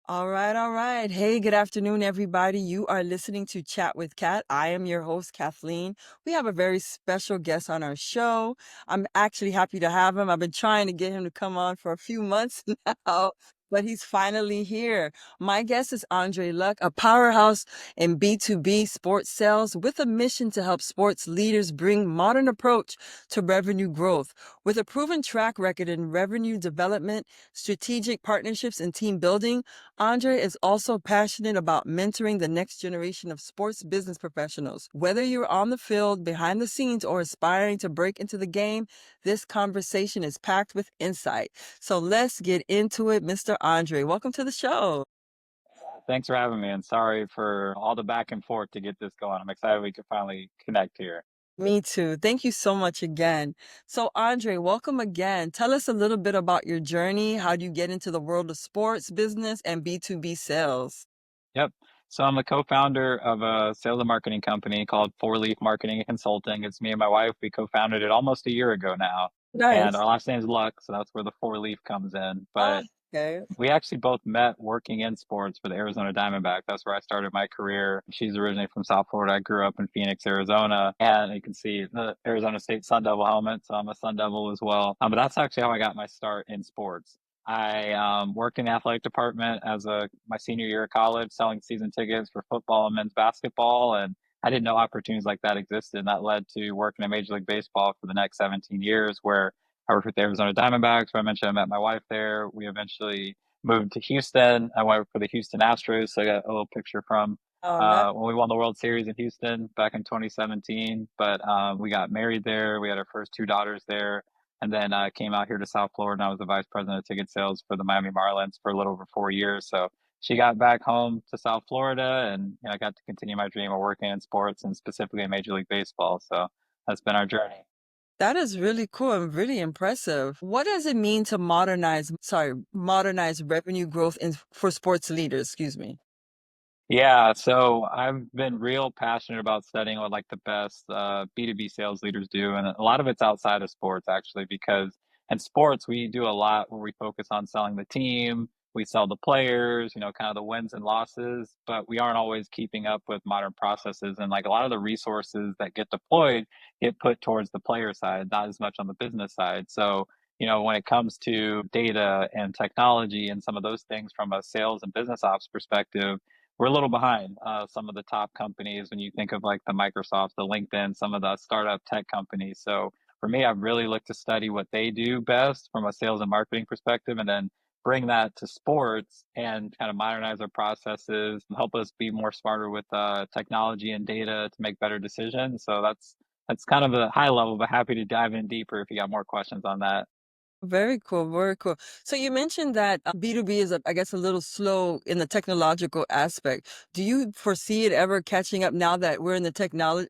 All right, all right. Hey, good afternoon, everybody. You are listening to Chat with Kat. I am your host, Kathleen. We have a very special guest on our show. I'm actually happy to have him. I've been trying to get him to come on for a few months now, but he's finally here. My guest is Andre Luck, a powerhouse in B2B sports sales with a mission to help sports leaders bring modern approach to revenue growth. With a proven track record in revenue development, strategic partnerships, and team building, Andre is also passionate about mentoring the next generation of sports business professionals. Whether you're on the field, behind the scenes, or aspiring to break into the game, this conversation is packed with insight. So let's get into it, Mr. Andre. Welcome to the show. Thanks for having me, and sorry for all the back and forth to get this going. I'm excited we could finally connect here. Me too. Thank you so much again. So, Andre, welcome again. Tell us a little bit about your journey. How do you get into the world of sports, business, and B2B sales? Yep. So I'm the co-founder of a sales and marketing company called Four Leaf Marketing and Consulting. It's me and my wife. We co-founded it almost a year ago now, and Nice. our last name is Luck, so that's where the Four Leaf comes in. Ah, But okay. we actually both met working in sports for the Arizona Diamondbacks. That's where I started my career. She's originally from South Florida. I grew up in Phoenix, Arizona, and you can see the Arizona State Sun Devil helmet. So I'm a Sun Devil as well. But that's actually how I got my start in sports. I worked in the athletic department as my senior year of college, selling season tickets for football and men's basketball, and I didn't know opportunities like that existed. And that led to working in Major League Baseball for the next 17 years, where I worked with the Arizona Diamondbacks, where I mentioned I met my wife there. We eventually moved to Houston. I went for the Houston Astros, so I got a little picture from Oh, nice. when we won the World Series in Houston back in 2017. But we got married there. We had our first two daughters there, and then came out here to South Florida. And I was the vice president of ticket sales for the Miami Marlins for a little over 4 years. So she got back home to South Florida, and I got to continue my dream of working in sports and specifically in Major League Baseball. So that's been our journey. That is really cool and really impressive. What does it mean to modernize revenue growth for sports leaders? Excuse me. Yeah, so I've been real passionate about studying what like the best B2B sales leaders do. And a lot of it's outside of sports actually, because in sports we do a lot where we focus on selling the team, we sell the players, kind of the wins and losses, but we aren't always keeping up with modern processes. And like a lot of the resources that get deployed get put towards the player side, not as much on the business side. So when it comes to data and technology and some of those things from a sales and business ops perspective, we're a little behind some of the top companies when you think of like the Microsoft, the LinkedIn, some of the startup tech companies. So for me, I've really looked to study what they do best from a sales and marketing perspective, and then bring that to sports and kind of modernize our processes, help us be more smarter with technology and data to make better decisions. So that's kind of a high level, but happy to dive in deeper if you got more questions on that. Very cool, very cool. So you mentioned that B2B is, I guess, a little slow in the technological aspect. Do you foresee it ever catching up now that we're in the technology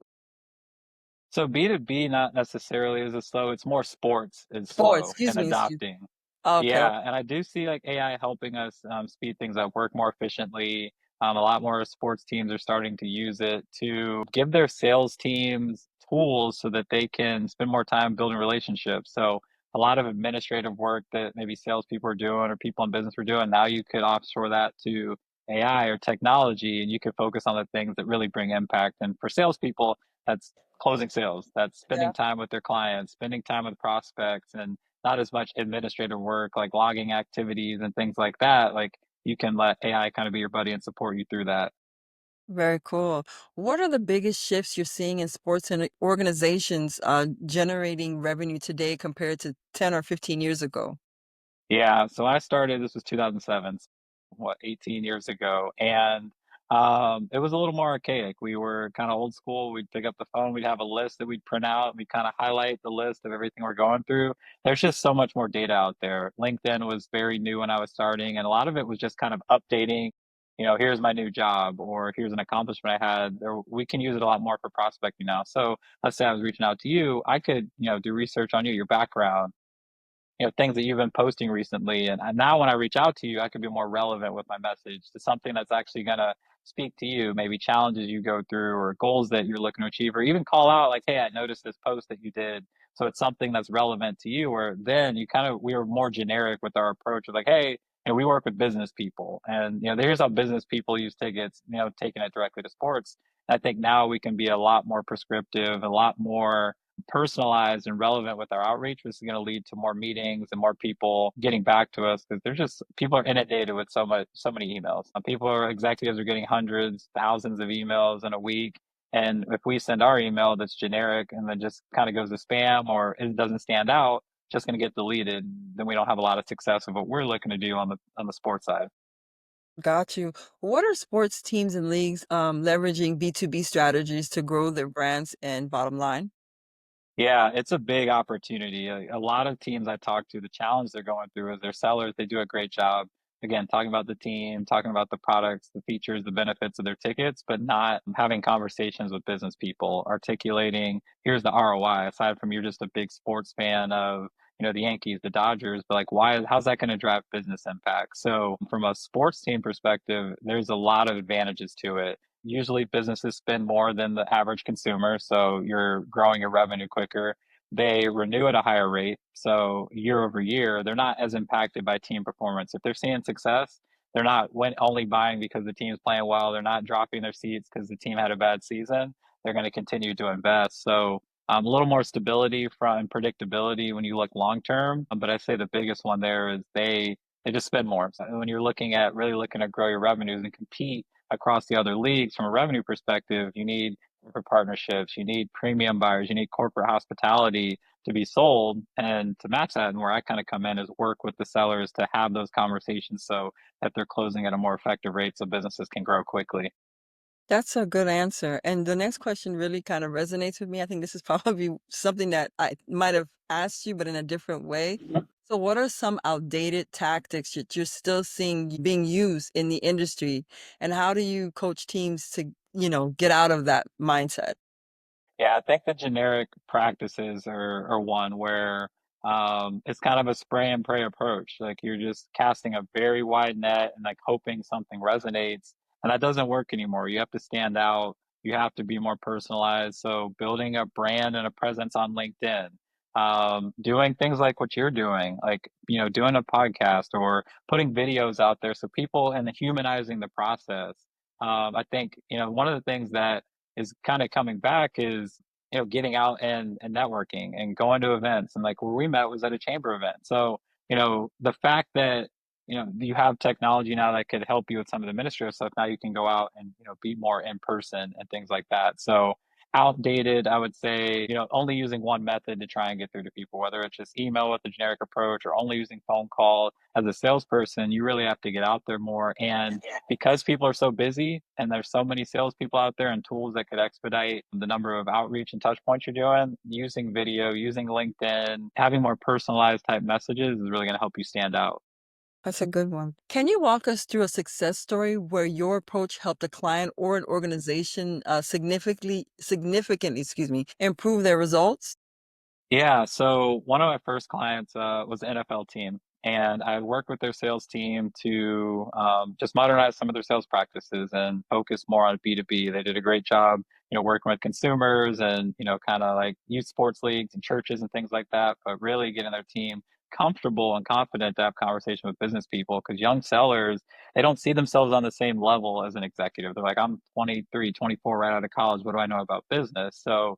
So B2B not necessarily is a slow, it's more sports is sports? slow Excuse and me, excuse. adopting. Okay, Yeah, and I do see like AI helping us speed things up, work more efficiently. A lot more sports teams are starting to use it to give their sales teams tools so that they can spend more time building relationships. So a lot of administrative work that maybe salespeople are doing or people in business were doing, now you could offshore that to AI or technology, and you could focus on the things that really bring impact. And for salespeople, that's closing sales, that's spending yeah. time with their clients, spending time with prospects, and not as much administrative work like logging activities and things like that. Like you can let AI kind of be your buddy and support you through that. Very cool. What are the biggest shifts you're seeing in sports and organizations generating revenue today compared to 10 or 15 years ago? Yeah, so I started, this was 2007, what, 18 years ago, and it was a little more archaic. We were kind of old school. We'd pick up the phone, we'd have a list that we'd print out, we'd kind of highlight the list of everything we're going through. There's just so much more data out there. LinkedIn was very new when I was starting, and a lot of it was just kind of updating, here's my new job, or here's an accomplishment I had. There, we can use it a lot more for prospecting now. So let's say I was reaching out to you, I could, do research on you, your background, things that you've been posting recently. And now when I reach out to you, I can be more relevant with my message to something that's actually going to speak to you, maybe challenges you go through or goals that you're looking to achieve, or even call out like, hey, I noticed this post that you did. So it's something that's relevant to you, or then you kind of, we were more generic with our approach of like, hey, we work with business people, and here's how business people use tickets, taking it directly to sports. I think now we can be a lot more prescriptive, a lot more personalized and relevant with our outreach, which is going to lead to more meetings and more people getting back to us because there's just people are inundated with so many emails. Executives are getting hundreds, thousands of emails in a week. And if we send our email that's generic and then just kind of goes to spam or it doesn't stand out, just going to get deleted. Then we don't have a lot of success of what we're looking to do on the sports side. Got you. What are sports teams and leagues leveraging B2B strategies to grow their brands and bottom line? Yeah, it's a big opportunity. A lot of teams I talk to, the challenge they're going through is their sellers, they do a great job. Again, talking about the team, talking about the products, the features, the benefits of their tickets, but not having conversations with business people, articulating, here's the ROI, aside from you're just a big sports fan of, the Yankees, the Dodgers, but like how's that going to drive business impact? So from a sports team perspective, there's a lot of advantages to it. Usually businesses spend more than the average consumer, so you're growing your revenue quicker. They renew at a higher rate, so year over year, they're not as impacted by team performance. If they're seeing success, they're not only buying because the team's playing well. They're not dropping their seats because the team had a bad season. They're going to continue to invest. So a little more stability from predictability when you look long term. But I say the biggest one there is they just spend more. So when you're really looking at grow your revenues and compete across the other leagues from a revenue perspective, you need corporate partnerships, you need premium buyers, you need corporate hospitality to be sold. And to match that, and where I kind of come in is work with the sellers to have those conversations so that they're closing at a more effective rate so businesses can grow quickly. That's a good answer. And the next question really kind of resonates with me. I think this is probably something that I might have asked you, but in a different way. So, what are some outdated tactics that you're still seeing being used in the industry? And how do you coach teams to, get out of that mindset? Yeah, I think the generic practices are one where it's kind of a spray and pray approach. Like you're just casting a very wide net and like hoping something resonates. And that doesn't work anymore. You have to stand out. You have to be more personalized. So building a brand and a presence on LinkedIn, doing things like what you're doing, like, doing a podcast or putting videos out there so people and humanizing the process. I think, one of the things that is kind of coming back is getting out and networking and going to events, and like where we met was at a chamber event. So the fact that you have technology now that could help you with some of the administrative stuff, now you can go out and be more in person and things like that. So outdated, I would say, only using one method to try and get through to people, whether it's just email with a generic approach or only using phone call. As a salesperson, you really have to get out there more. And because people are so busy and there's so many salespeople out there and tools that could expedite the number of outreach and touch points you're doing, using video, using LinkedIn, having more personalized type messages is really going to help you stand out. That's a good one. Can you walk us through a success story where your approach helped a client or an organization significantly, excuse me, improve their results? Yeah, so one of my first clients was an NFL team, and I had worked with their sales team to just modernize some of their sales practices and focus more on B2B. They did a great job, working with consumers and, kind of like youth sports leagues and churches and things like that, but really getting their team comfortable and confident to have conversation with business people because young sellers, they don't see themselves on the same level as an executive. They're like, I'm 23, 24, right out of college. What do I know about business? So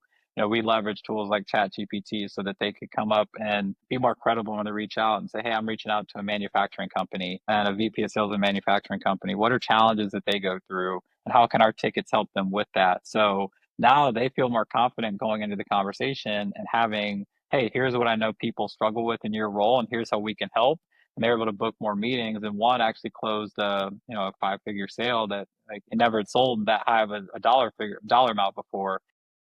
we leverage tools like ChatGPT so that they could come up and be more credible when they reach out and say, hey, I'm reaching out to a manufacturing company and a VP of sales of a manufacturing company. What are challenges that they go through and how can our tickets help them with that? So now they feel more confident going into the conversation and having, hey, here's what I know people struggle with in your role and here's how we can help. And they're able to book more meetings. And one actually closed a 5-figure sale that like it never had sold that high of a dollar amount before.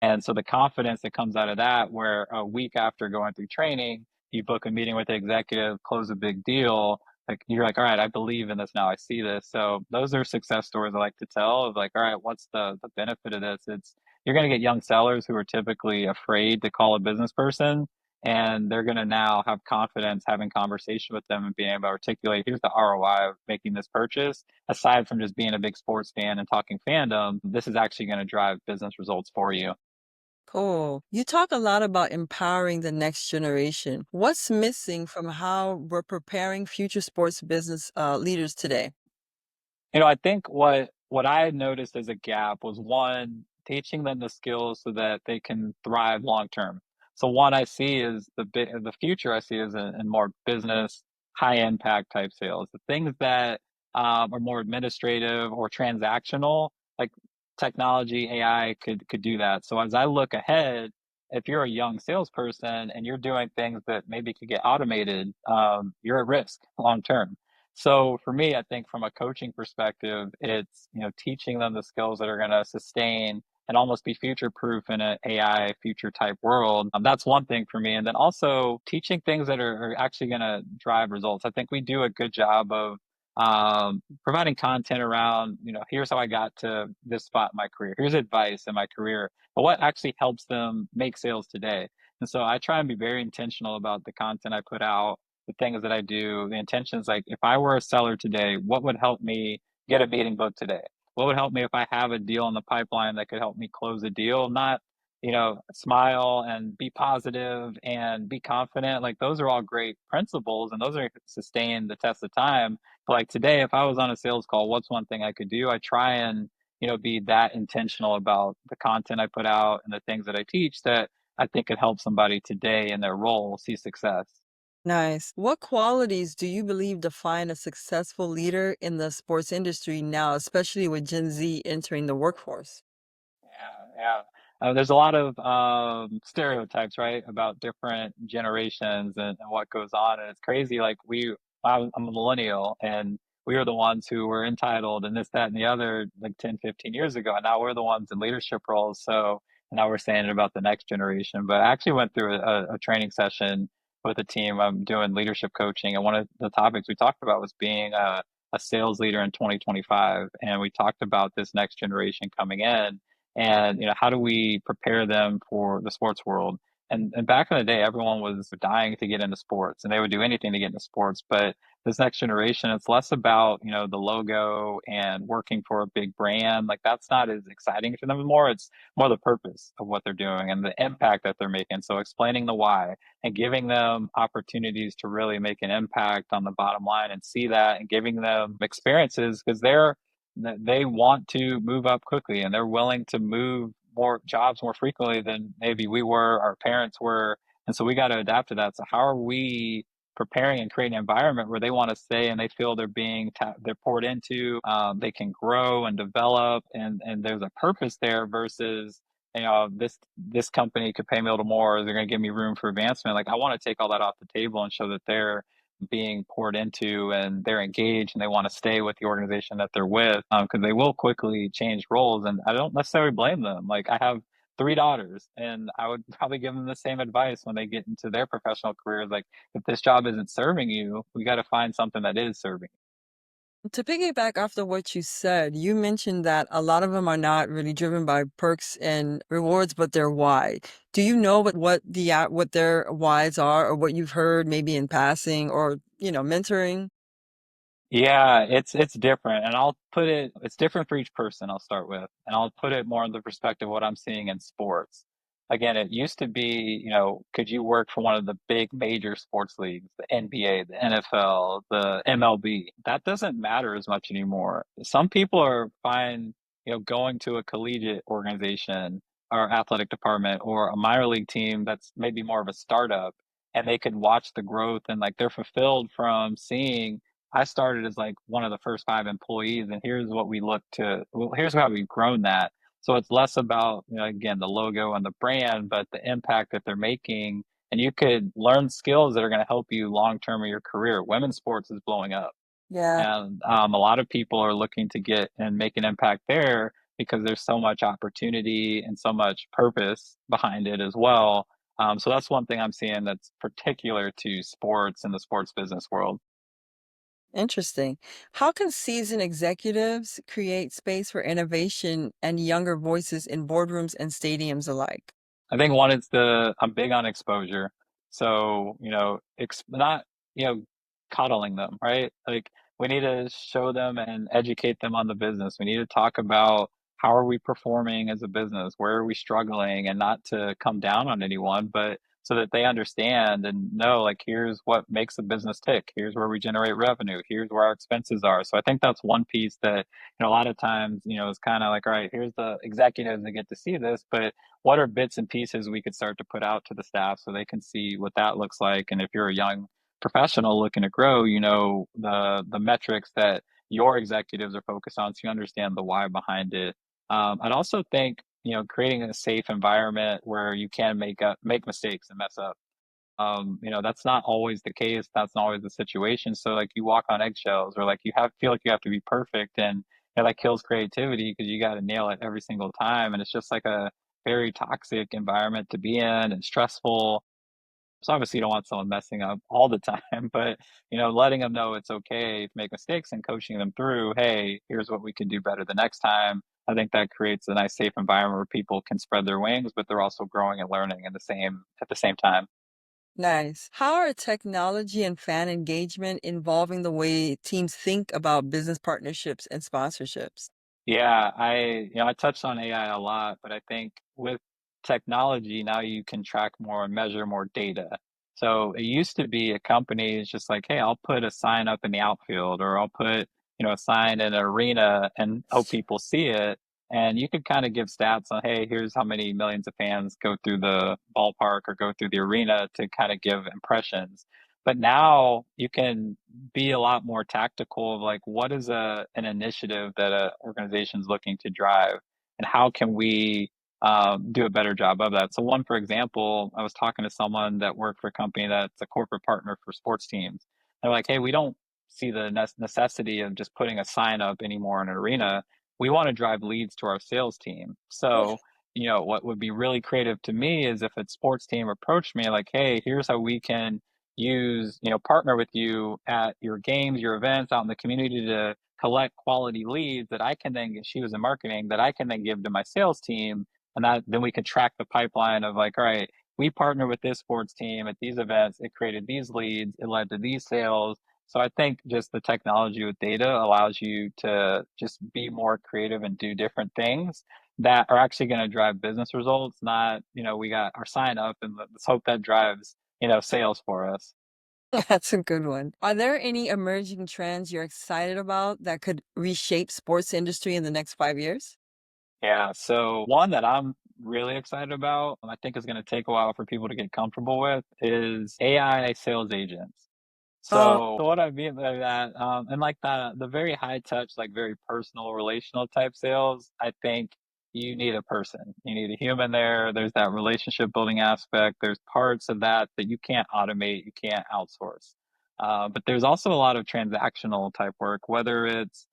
And so the confidence that comes out of that, where a week after going through training, you book a meeting with the executive, close a big deal, like you're like, all right, I believe in this now. I see this. So those are success stories I like to tell of like, all right, what's the benefit of this? It's you're going to get young sellers who are typically afraid to call a business person. And they're going to now have confidence having conversation with them and being able to articulate, here's the ROI of making this purchase. Aside from just being a big sports fan and talking fandom, this is actually going to drive business results for you. Cool. You talk a lot about empowering the next generation. What's missing from how we're preparing future sports business leaders today? I think what I had noticed as a gap was one, teaching them the skills so that they can thrive long term. So one I see is the future I see is in more business, high impact type sales. The things that are more administrative or transactional, like technology, AI could do that. So as I look ahead, if you're a young salesperson and you're doing things that maybe could get automated, you're at risk long term. So for me, I think from a coaching perspective, it's, teaching them the skills that are going to sustain and almost be future proof in an AI future type world. That's one thing for me. And then also teaching things that are actually going to drive results. I think we do a good job of providing content around, here's how I got to this spot in my career. Here's advice in my career, but what actually helps them make sales today. And so I try and be very intentional about the content I put out, the things that I do, the intentions. Like if I were a seller today, what would help me get a meeting booked today? What would help me if I have a deal in the pipeline that could help me close a deal? Not, smile and be positive and be confident. Like those are all great principles and those are sustain the test of time. But like today, if I was on a sales call, what's one thing I could do? I try and, be that intentional about the content I put out and the things that I teach that I think could help somebody today in their role see success. Nice. What qualities do you believe define a successful leader in the sports industry now, especially with Gen Z entering the workforce? Yeah, yeah. There's a lot of stereotypes, right, about different generations and what goes on, and it's crazy. Like I'm a millennial, and we were the ones who were entitled and this, that, and the other like 10, 15 years ago, and now we're the ones in leadership roles. So now we're saying it about the next generation. But I actually went through a training session with a team. I'm doing leadership coaching, and one of the topics we talked about was being a sales leader in 2025, and we talked about this next generation coming in and how do we prepare them for the sports world. And back in the day, everyone was dying to get into sports and they would do anything to get into sports. But this next generation, it's less about the logo and working for a big brand. Like that's not as exciting for them anymore. It's more the purpose of what they're doing and the impact that they're making. So explaining the why and giving them opportunities to really make an impact on the bottom line and see that, and giving them experiences because they want to move up quickly and they're willing to move more jobs more frequently than maybe we were, our parents were. And so we got to adapt to that. So how are we preparing and creating an environment where they want to stay and they feel they're poured into, they can grow and develop, and there's a purpose there versus this company could pay me a little more, or they're going to give me room for advancement. Like I want to take all that off the table and show that they're being poured into and they're engaged and they want to stay with the organization that they're with, because they will quickly change roles. And I don't necessarily blame them. Like I have three daughters and I would probably give them the same advice when they get into their professional careers. Like if this job isn't serving you, we got to find something that is serving. To piggyback off of what you said, you mentioned that a lot of them are not really driven by perks and rewards, but their why. Do you know what their whys are, or what you've heard maybe in passing, or mentoring? Yeah, it's different, and it's different for each person. I'll start with, and I'll put it more in the perspective of what I'm seeing in sports. Again, it used to be, could you work for one of the big major sports leagues, the NBA, the NFL, the MLB? That doesn't matter as much anymore. Some people are fine, going to a collegiate organization or athletic department or a minor league team that's maybe more of a startup, and they can watch the growth and like they're fulfilled from seeing I started as like one of the first five employees, and here's how we've grown that. So it's less about, again, the logo and the brand, but the impact that they're making. And you could learn skills that are going to help you long term in your career. Women's sports is blowing up, Yeah. and a lot of people are looking to get and make an impact there because there's so much opportunity and so much purpose behind it as well. So that's one thing I'm seeing that's particular to sports and the sports business world. Interesting. How can seasoned executives create space for innovation and younger voices in boardrooms and stadiums alike? I think one is I'm big on exposure. So, not, coddling them, right? Like we need to show them and educate them on the business. We need to talk about how are we performing as a business? Where are we struggling? And not to come down on anyone, but so that they understand and know, like, here's what makes a business tick. Here's where we generate revenue. Here's where our expenses are. So I think that's one piece that, a lot of times, it's kind of like, all right, here's the executives that get to see this, but what are bits and pieces we could start to put out to the staff so they can see what that looks like? And if you're a young professional looking to grow, the metrics that your executives are focused on, so you understand the why behind it. I'd also think, creating a safe environment where you can make mistakes and mess up. That's not always the case. That's not always the situation. So like you walk on eggshells, or like feel like you have to be perfect, and that kills creativity because you got to nail it every single time. And it's just like a very toxic environment to be in and stressful. So obviously you don't want someone messing up all the time, but letting them know it's okay to make mistakes and coaching them through, hey, here's what we can do better the next time. I think that creates a nice safe environment where people can spread their wings, but they're also growing and learning at the same time. Nice. How are technology and fan engagement involving the way teams think about business partnerships and sponsorships? Yeah, I touched on AI a lot, but I think with technology now you can track more and measure more data. So it used to be a company is just like, hey, I'll put a sign up in the outfield, or I'll put, a sign in an arena and hope people see it. And you could kind of give stats on, hey, here's how many millions of fans go through the ballpark or go through the arena to kind of give impressions. But now you can be a lot more tactical of like what is an initiative that a organization is looking to drive, and how can we do a better job of that. So one, for example, I was talking to someone that worked for a company that's a corporate partner for sports teams. They're like, hey, we don't see the necessity of just putting a sign up anymore in an arena. We want to drive leads to our sales team. So what would be really creative to me is if a sports team approached me like, hey, here's how we can partner with you at your games, your events out in the community to collect quality leads that I can then get, she was in marketing, that I can then give to my sales team. And that then we could track the pipeline of like, all right, we partner with this sports team at these events. It created these leads. It led to these sales. So I think just the technology with data allows you to just be more creative and do different things that are actually going to drive business results. Not, we got our sign up and let's hope that drives sales for us. That's a good one. Are there any emerging trends you're excited about that could reshape sports industry in the next 5 years? Yeah, so one that I'm really excited about, and I think is going to take a while for people to get comfortable with, is AI sales agents. So what I mean by that, and like the very high touch, like very personal, relational type sales, I think you need a person. You need a human there. There's that relationship building aspect. There's parts of that that you can't automate, you can't outsource. But there's also a lot of transactional type work, whether it's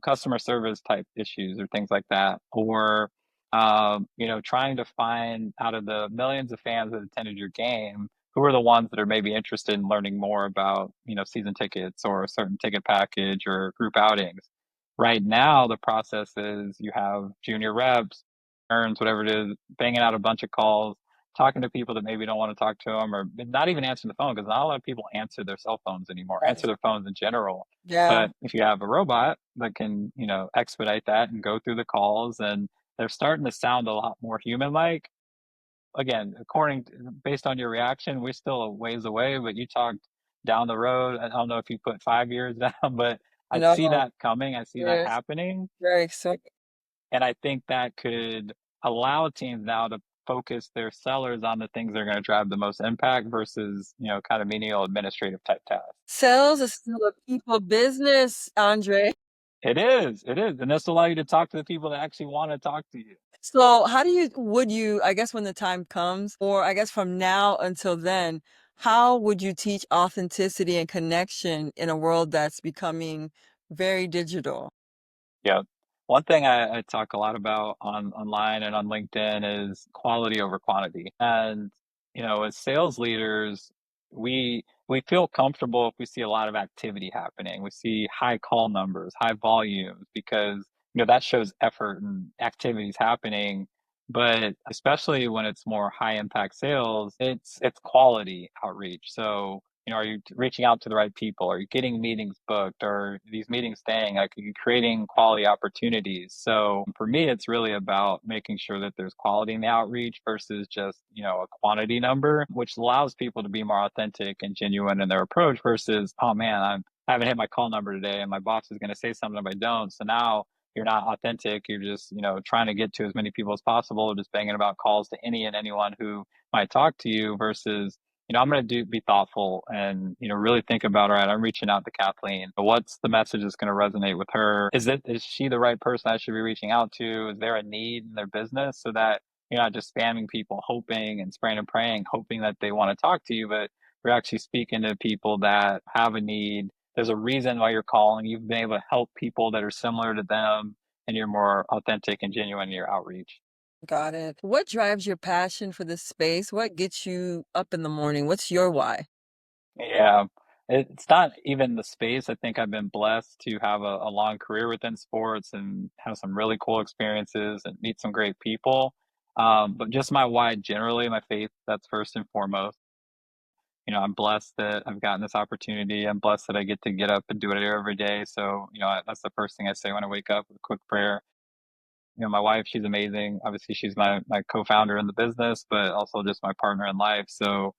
customer service type issues or things like that, or trying to find out of the millions of fans that attended your game, who are the ones that are maybe interested in learning more about, season tickets or a certain ticket package or group outings. Right now, the process is you have junior reps, earns, whatever it is, banging out a bunch of calls, talking to people that maybe don't want to talk to them, or not even answering the phone, because not a lot of people answer their cell phones anymore, answer Right. their phones in general. Yeah. But if you have a robot that can, expedite that and go through the calls, and they're starting to sound a lot more human-like. Again, based on your reaction, we're still a ways away, but you talked down the road. I don't know if you put 5 years down, but I I see know. that coming. I see that Yes. happening. Very exciting. And I think that could allow teams now to focus their sellers on the things that are going to drive the most impact versus, kind of menial administrative type tasks. Sales is still a people business, Andre. It is. It is. And this will allow you to talk to the people that actually want to talk to you. So how would you, I guess when the time comes, or I guess from now until then, how would you teach authenticity and connection in a world that's becoming very digital? Yeah. One thing I talk a lot about online and on LinkedIn is quality over quantity. And, as sales leaders, we feel comfortable if we see a lot of activity happening. We see high call numbers, high volumes, because, that shows effort and activities happening. But especially when it's more high impact sales, it's quality outreach. So, are you reaching out to the right people? Are you getting meetings booked? Or these meetings staying? Like, are you creating quality opportunities? So for me, it's really about making sure that there's quality in the outreach versus just, a quantity number, which allows people to be more authentic and genuine in their approach versus, oh man, I haven't hit my call number today and my boss is going to say something if I don't. So now you're not authentic. You're just, trying to get to as many people as possible, just banging about calls to any and anyone who might talk to you versus, I'm going to be thoughtful and, really think about, all right, I'm reaching out to Kathleen. But what's the message that's going to resonate with her? Is she the right person I should be reaching out to? Is there a need in their business so that you're not just spamming people, hoping and spraying and praying, hoping that they want to talk to you, but we're actually speaking to people that have a need. There's a reason why you're calling. You've been able to help people that are similar to them, and you're more authentic and genuine in your outreach. Got it. What drives your passion for this space? What gets you up in the morning? What's your why? Yeah. It's not even the space. I think I've been blessed to have a long career within sports and have some really cool experiences and meet some great people. But just my why generally, my faith, that's first and foremost. I'm blessed that I've gotten this opportunity. I'm blessed that I get to get up and do it every day. So, that's the first thing I say when I wake up, a quick prayer. My wife, she's amazing. Obviously, she's my co-founder in the business, but also just my partner in life. So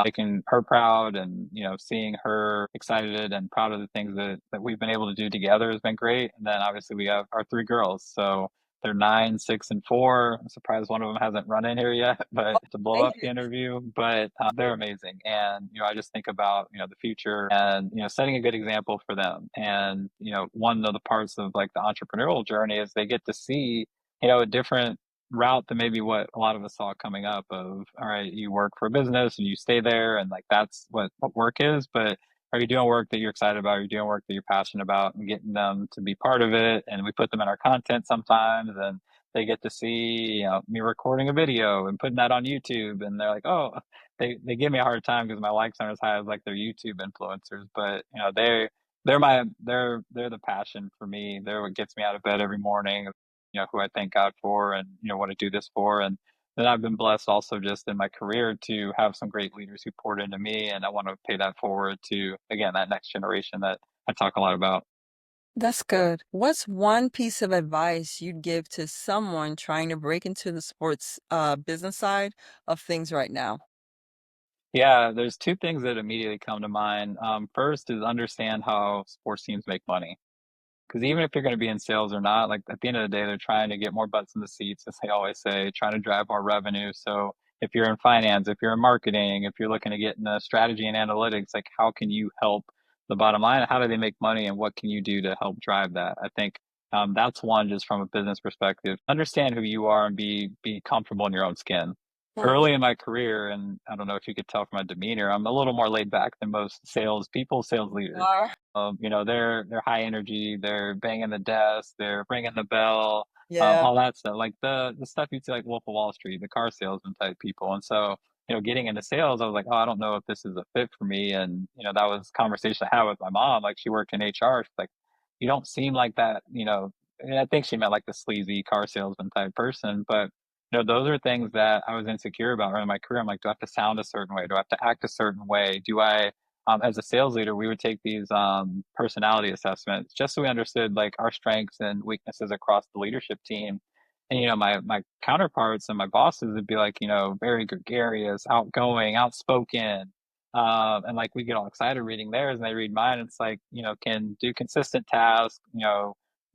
making her proud and seeing her excited and proud of the things that we've been able to do together has been great. And then obviously we have our three girls. So they're 9, 6, and 4. I'm surprised one of them hasn't run in here yet, but to blow Thank up the you. interview. But they're amazing, and I just think about the future and setting a good example for them. And one of the parts of like the entrepreneurial journey is they get to see a different route than maybe what a lot of us saw coming up of, all right, you work for a business and you stay there and like that's what work is, but are you doing work that you're excited about? Are you doing work that you're passionate about and getting them to be part of it? And we put them in our content sometimes and they get to see, me recording a video and putting that on YouTube and they're like, oh, they give me a hard time because my likes aren't as high as like their YouTube influencers, but they're the passion for me. They're what gets me out of bed every morning, who I thank God for and, want to do this for. And then I've been blessed also just in my career to have some great leaders who poured into me. And I want to pay that forward to, again, that next generation that I talk a lot about. That's good. What's one piece of advice you'd give to someone trying to break into the sports business side of things right now? Yeah, there's two things that immediately come to mind. First is understand how sports teams make money. Because even if you're going to be in sales or not, like at the end of the day, they're trying to get more butts in the seats, as they always say, trying to drive more revenue. So if you're in finance, if you're in marketing, if you're looking to get into strategy and analytics, like how can you help the bottom line? How do they make money and what can you do to help drive that? I think that's one just from a business perspective. Understand who you are and be comfortable in your own skin. Mhm. Early in my career, and I don't know if you could tell from my demeanor, I'm a little more laid back than most sales people, sales leaders. Are. They're high energy, they're banging the desk, they're ringing the bell, Yeah. all that stuff. Like the stuff you'd see like Wolf of Wall Street, the car salesman type people. And so, getting into sales, I was like, oh, I don't know if this is a fit for me. And that was a conversation I had with my mom. Like she worked in HR. She's like, you don't seem like that, and I think she meant like the sleazy car salesman type person, but those are things that I was insecure about in my career. I'm like, do I have to sound a certain way? Do I have to act a certain way? Do I as a sales leader, we would take these personality assessments just so we understood like our strengths and weaknesses across the leadership team. And my counterparts and my bosses would be like, very gregarious, outgoing, outspoken, and like we get all excited reading theirs, and they read mine. And it's like, can do consistent tasks,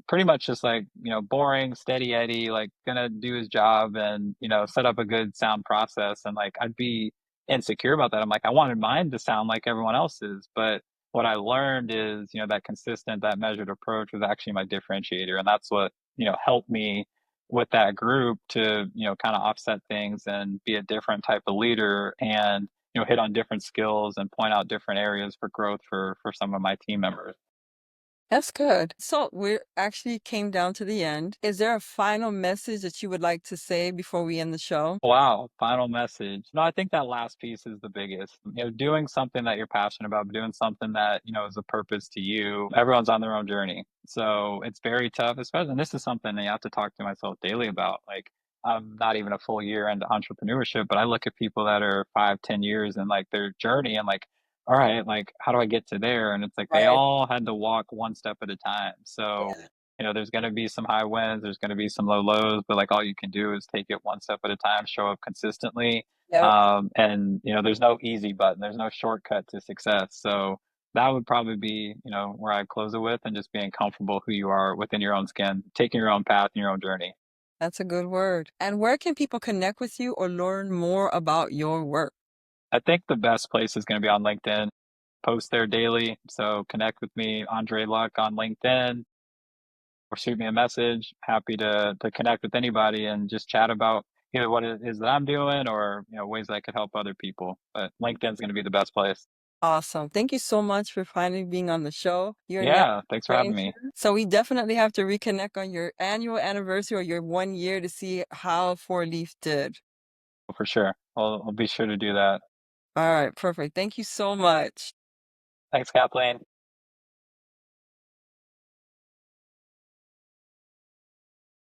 pretty much just like boring, steady Eddie, like gonna do his job and set up a good sound process. And like I'd be insecure about that. I'm like, I wanted mine to sound like everyone else's. But what I learned is, that consistent, that measured approach was actually my differentiator. And that's what, helped me with that group to, kind of offset things and be a different type of leader and, hit on different skills and point out different areas for growth for some of my team members. That's good. So we actually came down to the end. Is there a final message that you would like to say before we end the show? Wow, final message. No, I think that last piece is the biggest. Doing something that you're passionate about, doing something that, is a purpose to you. Everyone's on their own journey. So it's very tough, especially, and this is something that I have to talk to myself daily about. Like, I'm not even a full year into entrepreneurship, but I look at people that are 5, 10 years and like their journey and like all right, like, how do I get to there? And it's like they Right. all had to walk one step at a time. So, Yeah. there's going to be some high winds, there's going to be some low lows, but like all you can do is take it one step at a time, show up consistently. Yep. And, there's no easy button, there's no shortcut to success. So, that would probably be, where I close it with, and just being comfortable who you are within your own skin, taking your own path and your own journey. That's a good word. And where can people connect with you or learn more about your work? I think the best place is going to be on LinkedIn. Post there daily. So connect with me, Andre Luck, on LinkedIn, or shoot me a message. Happy to connect with anybody and just chat about either what it is that I'm doing, or ways that I could help other people. But LinkedIn's going to be the best place. Awesome. Thank you so much for finally being on the show. You're not Yeah, thanks a for having stranger. me. So we definitely have to reconnect on your annual anniversary or your 1 year to see how Four Leaf did. For sure. I'll be sure to do that. All right, perfect. Thank you so much. Thanks, Kathleen.